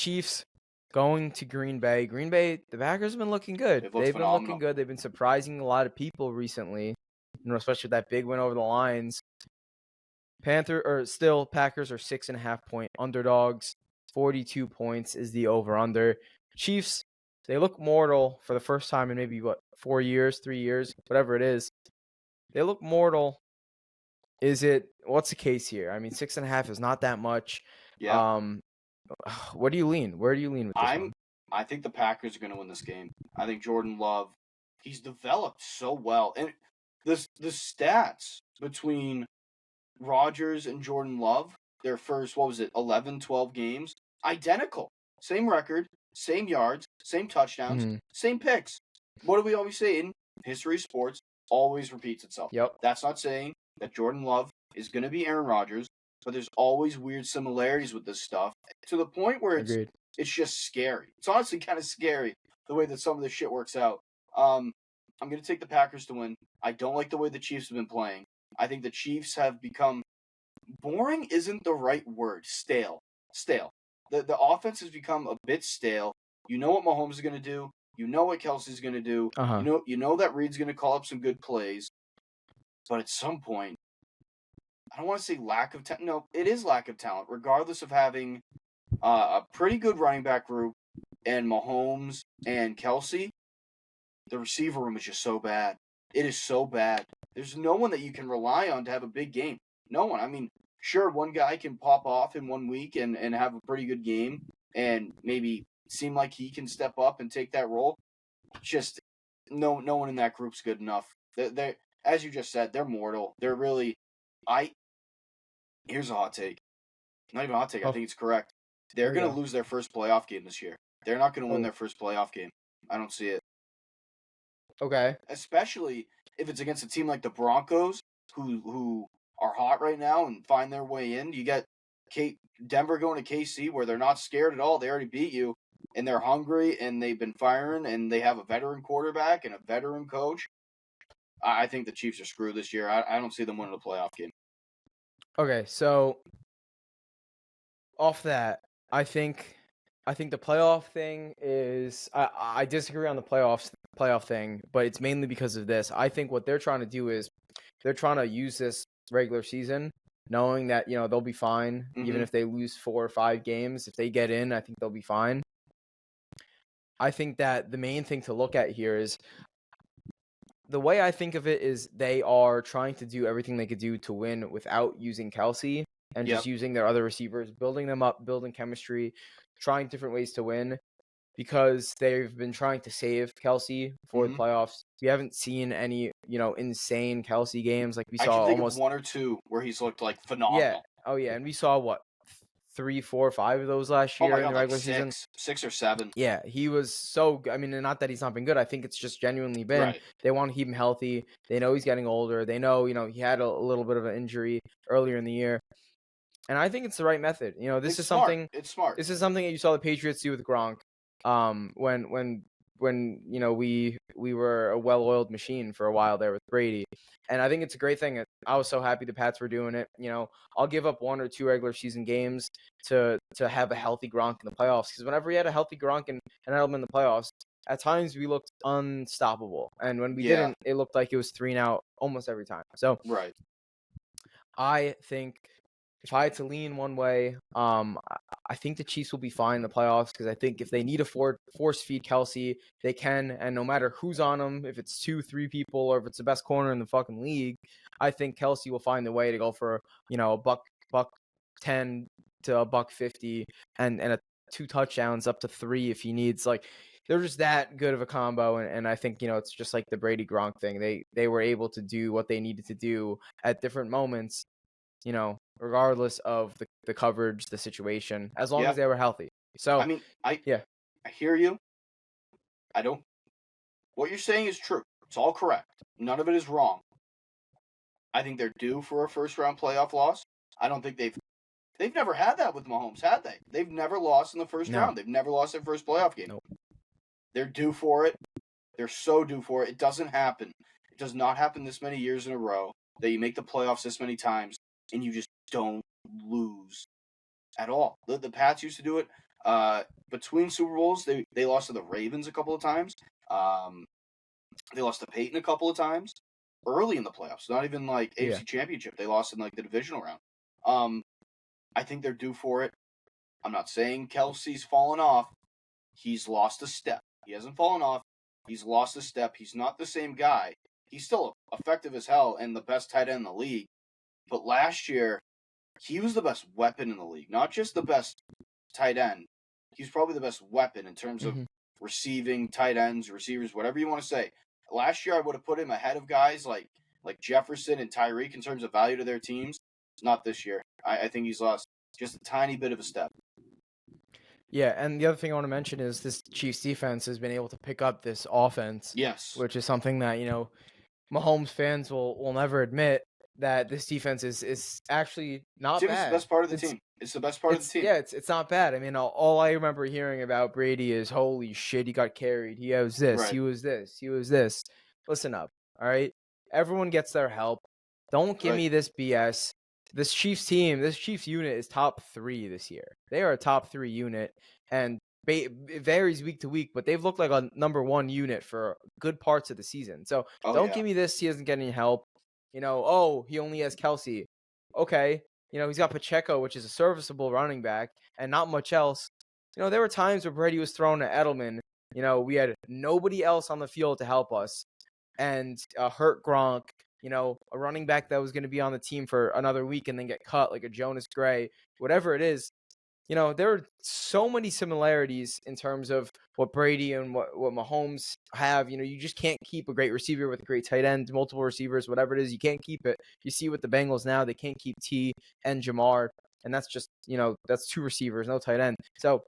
Chiefs going to Green Bay. Green Bay, the Packers have been looking good. They've Been phenomenal. looking good. They've been surprising a lot of people recently, especially with that big win over the Lions. Packers are 6.5-point underdogs. 42 points is the over-under. Chiefs, they look mortal for the first time in maybe, 4 years, 3 years, whatever it is. They look mortal. What's the case here? I mean, 6.5 is not that much. Yeah. What do you lean? Where do you lean with this one? I think the Packers are going to win this game. I think Jordan Love, he's developed so well. And the stats between Rodgers and Jordan Love, their first, 11, 12 games, identical. Same record, same yards, same touchdowns, same picks. What do we always say in history of sports? Always repeats itself. Yep. That's not saying that Jordan Love is going to be Aaron Rodgers, but there's always weird similarities with this stuff to the point where it's just scary. It's honestly kind of scary the way that some of this shit works out. I'm going to take the Packers to win. I don't like the way the Chiefs have been playing. I think the Chiefs have become boring isn't the right word. Stale. The offense has become a bit stale. You know what Mahomes is going to do. You know what Kelce is going to do. You know that Reed's going to call up some good plays. But at some point, I don't want to say lack of talent. No, it is lack of talent. Regardless of having a pretty good running back group and Mahomes and Kelce, the receiver room is just so bad. It is so bad. There's no one that you can rely on to have a big game. No one. I mean, sure, one guy can pop off in 1 week and have a pretty good game and maybe seem like he can step up and take that role. Just no one in that group's good enough. They're, as you just said, they're mortal. They're really here's a hot take. Not even a hot take, I think it's correct. They're going to lose their first playoff game this year. They're not going to win their first playoff game. I don't see it. Okay. Especially if it's against a team like the Broncos, who are hot right now and find their way in. You got Denver going to KC where they're not scared at all. They already beat you, and they're hungry, and they've been firing, and they have a veteran quarterback and a veteran coach. I think the Chiefs are screwed this year. I don't see them winning a playoff game. Okay, so off that, I think the playoff thing is I disagree on the playoff thing, but it's mainly because of this. I think what they're trying to do is they're trying to use this regular season knowing that, they'll be fine even if they lose 4 or 5 games. If they get in, I think they'll be fine. I think that the main thing to look at here is the way I think of it is they are trying to do everything they could do to win without using Kelce and just using their other receivers, building them up, building chemistry, trying different ways to win because they've been trying to save Kelce for the playoffs. We haven't seen any, insane Kelce games like we saw almost 1 or 2 where he's looked like phenomenal. Yeah. Oh yeah, and we saw 3, 4, 5 of those last year in the regular season. 6 or 7. Yeah, he was so good. I mean, not that he's not been good. I think it's just genuinely been. They want to keep him healthy. They know he's getting older. They know, he had a little bit of an injury earlier in the year. And I think it's the right method. This is something. It's smart. This is something that you saw the Patriots do with Gronk. When we were a well-oiled machine for a while there with Brady. And I think it's a great thing. I was so happy the Pats were doing it. I'll give up 1 or 2 regular season games to have a healthy Gronk in the playoffs. Because whenever we had a healthy Gronk and Edelman in the playoffs, at times we looked unstoppable. And when we didn't, it looked like it was 3 and out almost every time. So I think if I had to lean one way, I think the Chiefs will be fine in the playoffs because I think if they need to force feed Kelce, they can. And no matter who's on them, if it's 2, 3 people, or if it's the best corner in the fucking league, I think Kelce will find the way to go for, a buck 10 to a buck 50 and 2 touchdowns up to 3 if he needs. Like, they're just that good of a combo. And I think, it's just like the Brady Gronk thing. They were able to do what they needed to do at different moments, regardless of the coverage, the situation, as long as they were healthy. So I mean, I hear you. What you're saying is true. It's all correct. None of it is wrong. I think they're due for a first round playoff loss. I don't think they've never had that with Mahomes, had they? They've never lost in the first round. They've never lost their first playoff game. Nope. They're due for it. They're so due for it. It doesn't happen. It does not happen this many years in a row that you make the playoffs this many times and you just don't lose at all. The Pats used to do it. between Super Bowls, they lost to the Ravens a couple of times. They lost to Peyton a couple of times early in the playoffs. Not even like Yeah. AFC Championship. They lost in like the divisional round. I think they're due for it. I'm not saying Kelce's fallen off. He's lost a step. He hasn't fallen off. He's lost a step. He's not the same guy. He's still effective as hell and the best tight end in the league. But last year, he was the best weapon in the league. Not just the best tight end. He's probably the best weapon in terms of receiving, tight ends, receivers, whatever you want to say. Last year, I would have put him ahead of guys like Jefferson and Tyreek in terms of value to their teams. Not this year. I think he's lost just a tiny bit of a step. Yeah, and the other thing I want to mention is this Chiefs defense has been able to pick up this offense. Yes. Which is something that, Mahomes fans will never admit, that this defense is actually not bad. It's the best part of the team. It's the best part of the team. Yeah, it's not bad. I mean, all I remember hearing about Brady is, holy shit, he got carried. He was this. Right. He was this. He was this. Listen up, all right? Everyone gets their help. Don't give me this BS. This Chiefs team, this Chiefs unit is top 3 this year. They are a top 3 unit, and it varies week to week, but they've looked like a number 1 unit for good parts of the season. So don't give me this. He doesn't get any help. He only has Kelce. Okay. He's got Pacheco, which is a serviceable running back, and not much else. There were times where Brady was thrown to Edelman. We had nobody else on the field to help us, and hurt Gronk. A running back that was going to be on the team for another week and then get cut, like a Jonas Gray, whatever it is. There are so many similarities in terms of what Brady and what Mahomes have. You just can't keep a great receiver with a great tight end, multiple receivers, whatever it is. You can't keep it. You see with the Bengals now, they can't keep T and Jamar, and that's just, that's 2 receivers, no tight end. So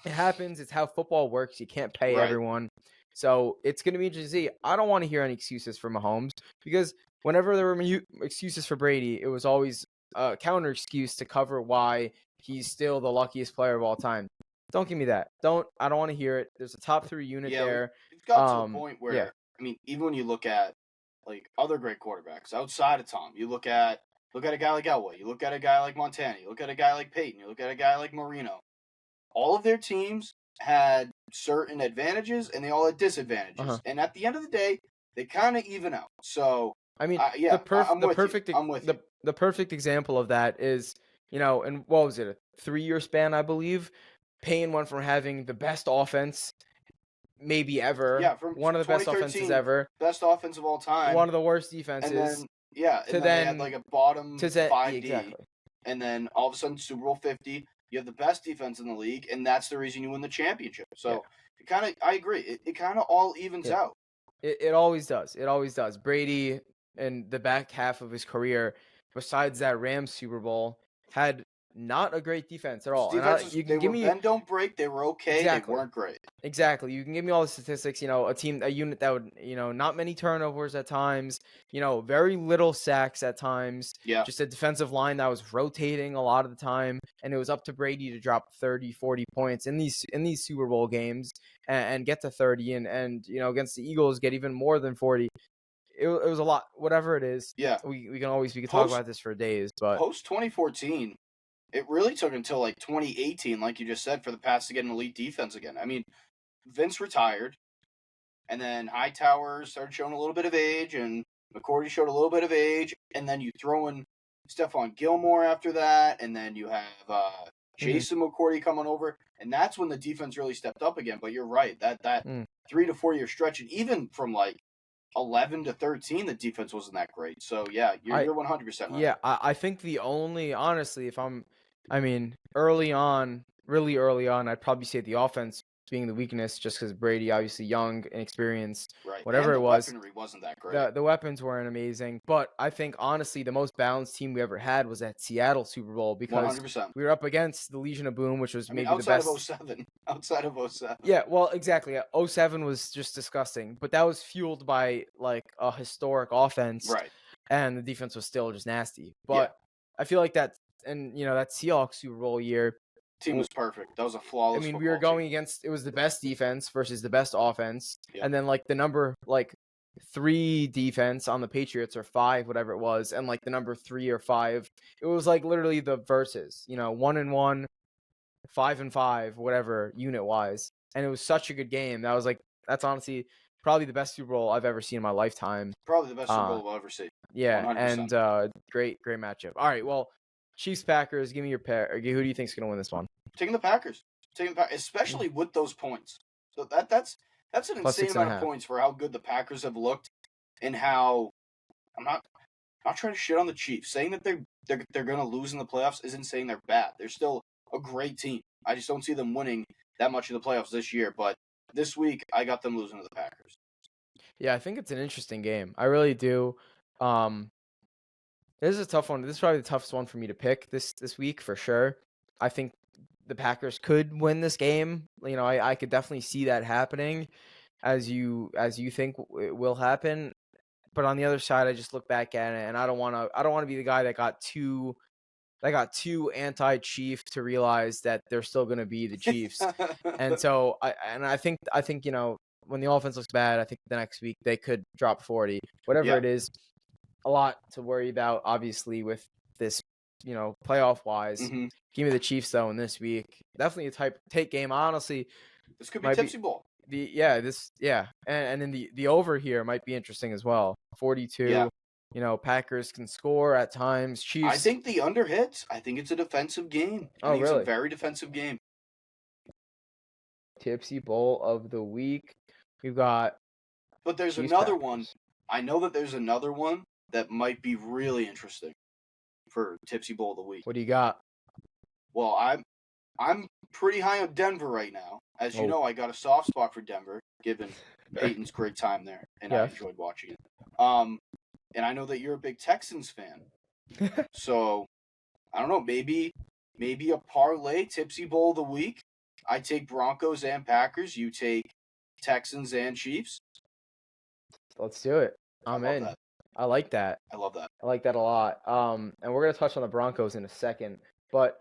it happens. It's how football works. You can't pay everyone. So it's going to be interesting to see. I don't want to hear any excuses for Mahomes, because whenever there were excuses for Brady, it was always a counter excuse to cover why he's still the luckiest player of all time. Don't give me that. I don't want to hear it. There's a top 3 unit there. We've got to the point where, I mean, even when you look at like other great quarterbacks outside of Tom, you look at a guy like Elway, you look at a guy like Montana, you look at a guy like Peyton, you look at a guy like Marino. All of their teams had certain advantages and they all had disadvantages. And at the end of the day, they kind of even out. So, I mean, I'm with you. The perfect example of that is, and what was it, a 3-year span, I believe? Payne went from having the best offense maybe ever, from one of the best offenses ever, best offense of all time, one of the worst defenses, and then they had like a bottom 5D, exactly. And then all of a sudden Super Bowl 50, you have the best defense in the league, and that's the reason you win the championship. So I agree, it kind of all evens out. It always does. It always does. Brady, in the back half of his career, besides that Rams Super Bowl, had not a great defense at all. Bend don't break. They were okay. Exactly. They weren't great. Exactly. You can give me all the statistics. A unit that would, not many turnovers at times. Very little sacks at times. Yeah. Just a defensive line that was rotating a lot of the time, and it was up to Brady to drop 30, 40 points in these Super Bowl games and get to 30, and against the Eagles get even more than 40. It was a lot. Whatever it is. Yeah. We can talk about this for days, but post 2014. It really took until like 2018, like you just said, for the Pats to get an elite defense again. I mean, Vince retired, and then Hightower started showing a little bit of age, and McCourty showed a little bit of age, and then you throw in Stephon Gilmore after that, and then you have Jason McCourty coming over, and that's when the defense really stepped up again. But you're right, that 3 to 4 year stretch, and even from like 11 to 13, the defense wasn't that great. So yeah, you're 100% right. Yeah, I think honestly, early on, really early on, I'd probably say the offense being the weakness, just because Brady, obviously young and experienced, whatever it was. The weaponry wasn't that great. The weapons weren't amazing, but I think honestly the most balanced team we ever had was that Seattle Super Bowl, because 100%. we were up against the Legion of Boom, which was maybe the best. Outside of 07. Yeah, well, exactly. 07 was just disgusting, but that was fueled by like a historic offense, right? And the defense was still just nasty. But I feel like that, and that Seahawks Super Bowl year, team was perfect. That was a flawless. we were going against, it was the best defense versus the best offense, and then like the number 3 defense on the Patriots, or 5, whatever it was, and like the number 3 or 5. It was like literally the verses, 1-1. 5-5, whatever unit wise, and it was such a good game. That's honestly probably the best Super Bowl I've ever seen in my lifetime. Probably the best Super Bowl we'll ever see. Yeah, 100%. and great matchup. All right, well, Chiefs Packers. Give me your pair. Who do you think's gonna win this one? Taking the Packers. Especially with those points. So that's an insane amount of points for how good the Packers have looked, and how I'm not trying to shit on the Chiefs. Saying that they're gonna lose in the playoffs isn't saying they're bad. They're still a great team. I just don't see them winning that much in the playoffs this year. But this week, I got them losing to the Packers. Yeah, I think it's an interesting game. I really do. This is a tough one. This is probably the toughest one for me to pick this week for sure. I think the Packers could win this game. You know, I could definitely see that happening, as you think it will happen. But on the other side, I just look back at it, and I don't want to be the guy that got too anti-Chief to realize that they're still going to be the Chiefs. And so I think you know, when the offense looks bad, I think the next week they could drop 40. Whatever it is, a lot to worry about, obviously, with this, you know, playoff wise. Mm-hmm. Give me the Chiefs though in this week. Definitely a take game. Honestly, this could be tipsy bowl. And then the over here might be interesting as well. 42. Yeah. You know, Packers can score at times. Chiefs. I think the under hits. I think it's a defensive game. I think it's a very defensive game. Tipsy bowl of the week. We've got. But there's another one. I know that there's another one that might be really interesting for Tipsy Bowl of the week. What do you got? Well, I'm pretty high on Denver right now. As you know, I got a soft spot for Denver, given Peyton's great time there, and I enjoyed watching it. And I know that you're a big Texans fan. So, I don't know, maybe a parlay Tipsy Bowl of the week. I take Broncos and Packers. You take Texans and Chiefs. Let's do it. I'm in. I like that. I love that. I like that a lot. And we're going to touch on the Broncos in a second. But